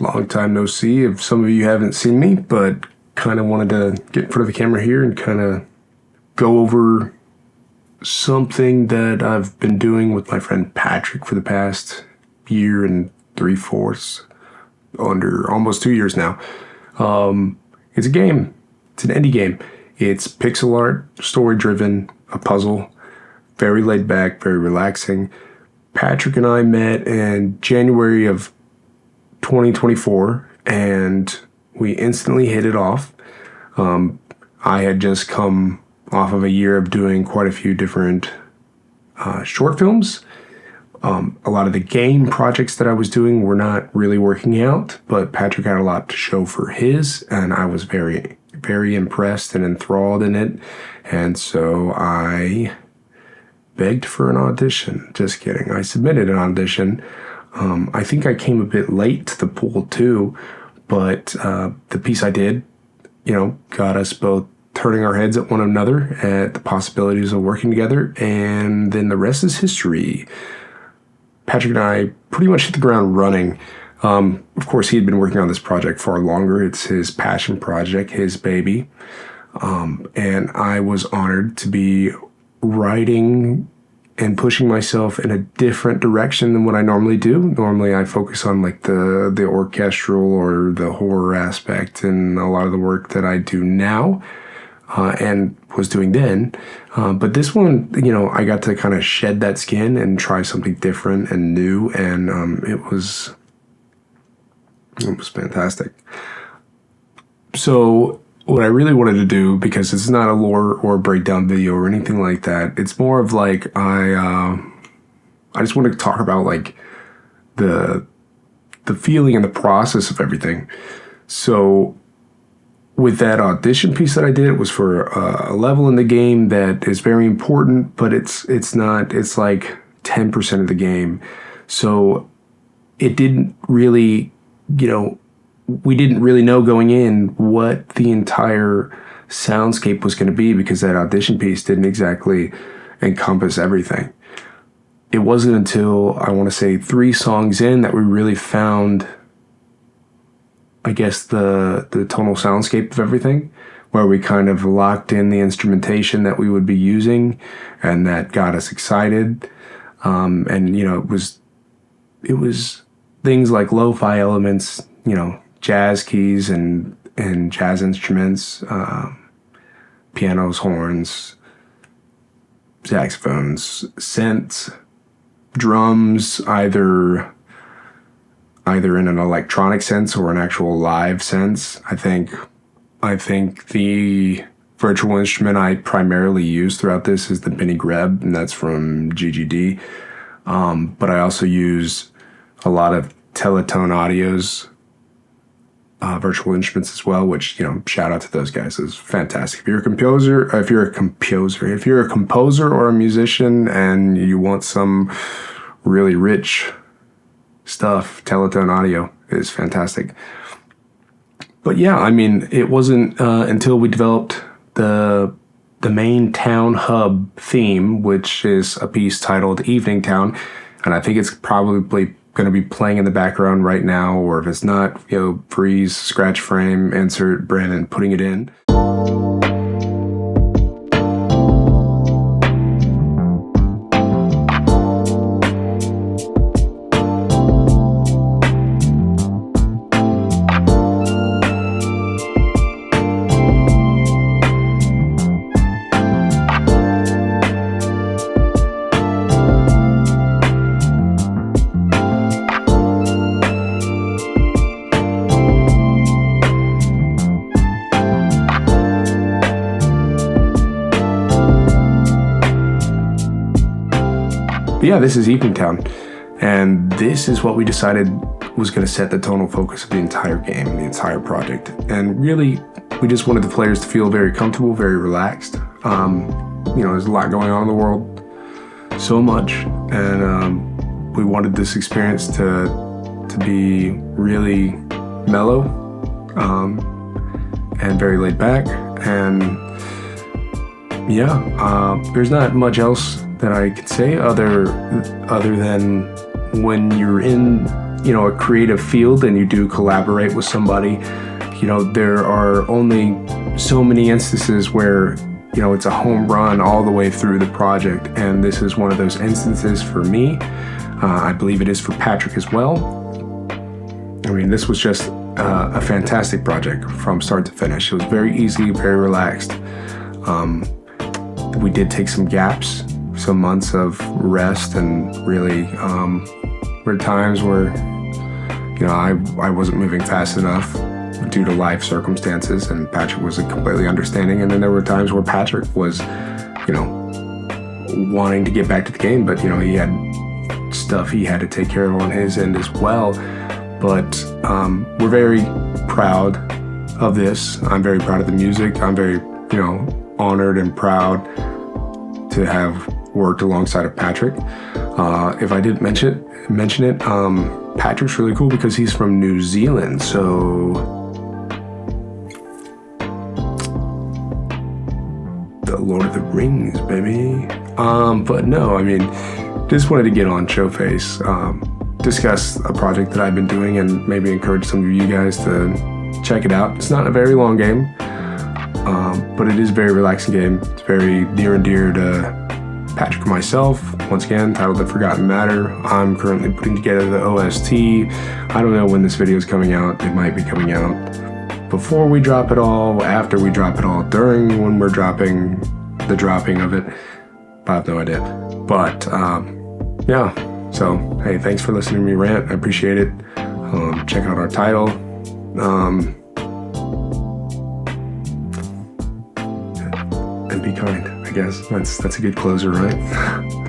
Long time no see. If some of you haven't seen me, but kind of wanted to get in front of the camera here and kind of go over something that I've been doing with my friend Patrick for the past year and 3/4, under almost 2 years now. It's a game. It's an indie game. It's pixel art, story driven, a puzzle, very laid back, very relaxing. Patrick and I met in January of 2024, and we instantly hit it off. I had just come off of a year of doing quite a few different short films. A lot of the game projects that I was doing were not really working out, but Patrick had a lot to show for his, and I was very, very impressed and enthralled in it. And so I begged for an audition. Just kidding. I submitted an audition. I think I came a bit late to the pool too, but the piece I did, got us both turning our heads at one another at the possibilities of working together, and then the rest is history. Patrick and I pretty much hit the ground running. Of course, he had been working on this project far longer. It's his passion project, his baby. And I was honored to be writing and pushing myself in a different direction than what I normally do. Normally, I focus on like the orchestral or the horror aspect and a lot of the work that I do now. And was doing then. But this one, I got to kind of shed that skin and try something different and new. And it was fantastic. So what I really wanted to do, because it's not a lore or breakdown video or anything like that, it's more of like I just want to talk about like the feeling and the process of everything. So with that audition piece that I did, it was for a level in the game that is very important, but it's like 10% of the game. So it didn't really, we didn't really know going in what the entire soundscape was going to be, because that audition piece didn't exactly encompass everything. It wasn't until, I want to say, 3 songs in that we really found, I guess, the tonal soundscape of everything, where we kind of locked in the instrumentation that we would be using, and that got us excited. And it was things like lo-fi elements, jazz keys and jazz instruments, pianos, horns, saxophones, synths, drums, either in an electronic sense or an actual live sense. I think the virtual instrument I primarily use throughout this is the Benny Greb, and that's from GGD. But I also use a lot of Teletone Audio's virtual instruments as well, which, shout out to those guys. It's fantastic. If you're a composer or a musician and you want some really rich stuff, Teletone Audio is fantastic. But yeah, it wasn't until we developed the main town hub theme, which is a piece titled Evening Town, and I think it's probably going to be playing in the background right now, or if it's not, freeze, scratch frame, insert Brandon putting it in. But yeah, this is Evening Town, and this is what we decided was going to set the tonal focus of the entire game, the entire project. And really, we just wanted the players to feel very comfortable, very relaxed. There's a lot going on in the world, so much, and we wanted this experience to be really mellow and very laid back. And there's not much else that I could say other than when you're in a creative field and you do collaborate with somebody, there are only so many instances where it's a home run all the way through the project, and this is one of those instances for me. I believe it is for Patrick as well. I mean, this was just a fantastic project from start to finish. It was very easy, very relaxed. We did take some gaps, some months of rest, and really were times where I wasn't moving fast enough due to life circumstances, and Patrick was completely understanding. And then there were times where Patrick was wanting to get back to the game, but he had stuff he had to take care of on his end as well. But we're very proud of this. I'm very proud of the music. I'm very honored and proud to have worked alongside of Patrick. If I didn't mention it, Patrick's really cool because he's from New Zealand, so the Lord of the Rings, baby. But no, I mean, just wanted to get on Showface, discuss a project that I've been doing, and maybe encourage some of you guys to check it out. It's not a very long game, but it is a very relaxing game. It's very near and dear to Patrick and myself. Once again, titled The Forgotten Matter. I'm currently putting together the OST. I don't know when this video is coming out. It might be coming out before we drop it all, after we drop it all, during when we're dropping the dropping of it. I have no idea. But yeah, so hey, thanks for listening to me rant. I appreciate it. Check out our title. And be kind, I guess. That's a good closer, right?